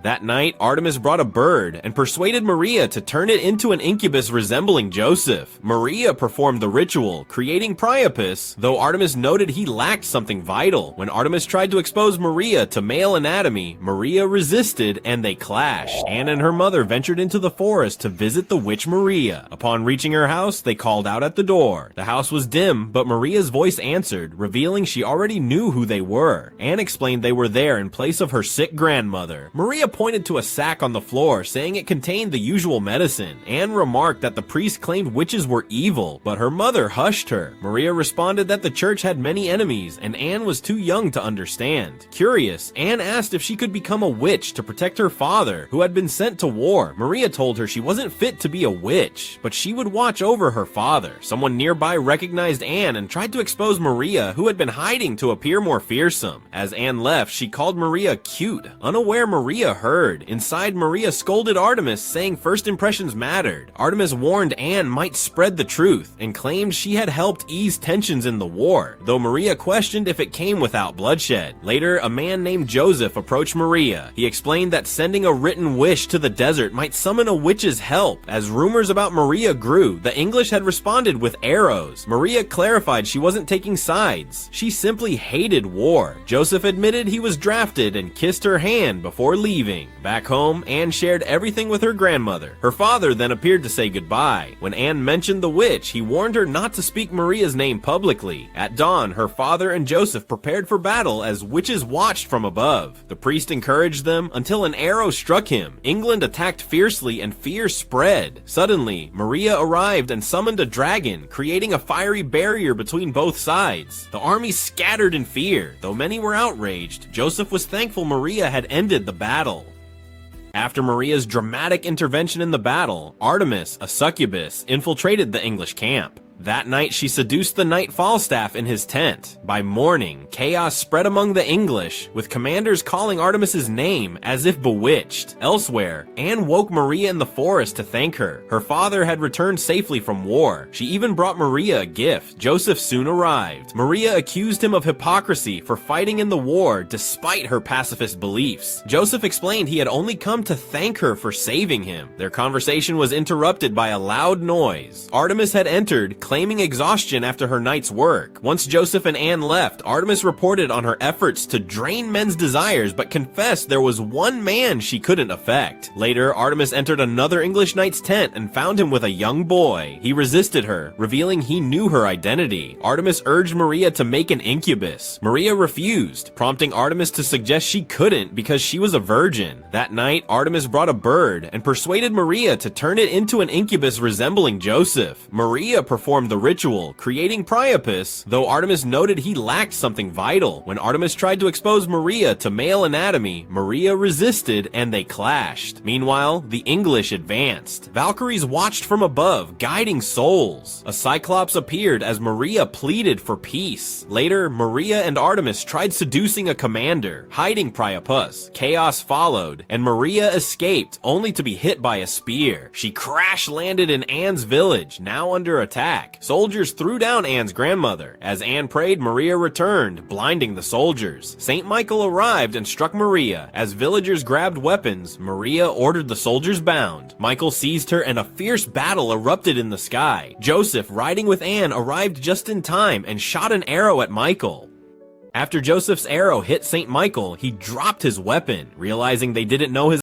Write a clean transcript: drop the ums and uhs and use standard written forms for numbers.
That night, Artemis brought a bird and persuaded Maria to turn it into an incubus resembling Joseph. Maria performed the ritual, creating Priapus, though Artemis noted he lacked something vital. When Artemis tried to expose Maria to male anatomy, Maria resisted and they clashed. Anne and her mother ventured into the forest to visit the witch Maria. Upon reaching her house, they called out at the door. The house was dim, but Maria's voice answered, revealing she already knew who they were. Anne explained they were there in place of her sick grandmother. Maria pointed to a sack on the floor, saying it contained the usual medicine. Anne remarked that the priest claimed witches were evil, but her mother hushed her. Maria responded that the church had many enemies, and Anne was too young to understand. Curious, Anne asked if she could become a witch to protect her father, who had been sent to war. Maria told her she wasn't fit to be a witch, but she would watch over her father. Someone nearby recognized Anne and tried to expose Maria, who had been hiding, to appear more fearsome. As Anne left, she called Maria cute. Unaware, Maria heard. Inside, Maria scolded Artemis, saying first impressions mattered. Artemis warned Anne might spread the truth and claimed she had helped ease tensions in the war, though Maria questioned if it came without bloodshed. Later, a man named Joseph approached Maria. He explained that sending a written wish to the desert might summon a witch's help. As rumors about Maria grew, the English had responded with arrows. Maria clarified she wasn't taking sides. She simply hated war. Joseph admitted he was drafted and kissed her hand before leaving. Back home, Anne shared everything with her grandmother. Her father then appeared to say goodbye. When Anne mentioned the witch, he warned her not to speak Maria's name publicly. At dawn, her father and Joseph prepared for battle as witches watched from above. The priest encouraged them until an arrow struck him. England attacked fiercely and fear spread. Suddenly, Maria arrived and summoned a dragon, creating a fiery barrier between both sides. The army scattered in fear. Though many were outraged, Joseph was thankful Maria had ended the battle. After Maria's dramatic intervention in the battle, Artemis, a succubus, infiltrated the English camp. That night, she seduced the knight Falstaff in his tent. By morning, chaos spread among the English, with commanders calling Artemis's name as if bewitched. Elsewhere, Anne woke Maria in the forest to thank her. Her father had returned safely from war. She even brought Maria a gift. Joseph soon arrived. Maria accused him of hypocrisy for fighting in the war despite her pacifist beliefs. Joseph explained he had only come to thank her for saving him. Their conversation was interrupted by a loud noise. Artemis had entered, claiming exhaustion after her night's work. Once Joseph and Anne left, Artemis reported on her efforts to drain men's desires, but confessed there was one man she couldn't affect. Later, Artemis entered another English knight's tent and found him with a young boy. He resisted her, revealing he knew her identity. Artemis urged Maria to make an incubus. Maria refused, prompting Artemis to suggest she couldn't because she was a virgin. That night, Artemis brought a bird and persuaded Maria to turn it into an incubus resembling Joseph. Maria performed the ritual, creating Priapus, though Artemis noted he lacked something vital. When Artemis tried to expose Maria to male anatomy, Maria resisted and they clashed. Meanwhile, the English advanced. Valkyries watched from above, guiding souls. A Cyclops appeared as Maria pleaded for peace. Later, Maria and Artemis tried seducing a commander, hiding Priapus. Chaos followed, and Maria escaped, only to be hit by a spear. She crash-landed in Anne's village, now under attack. Soldiers threw down Anne's grandmother. As Anne prayed, Maria returned, blinding the soldiers. Saint Michael arrived and struck Maria. As villagers grabbed weapons, Maria ordered the soldiers bound. Michael seized her and a fierce battle erupted in the sky. Joseph, riding with Anne, arrived just in time and shot an arrow at Michael. After Joseph's arrow hit Saint Michael, he dropped his weapon, realizing they didn't know his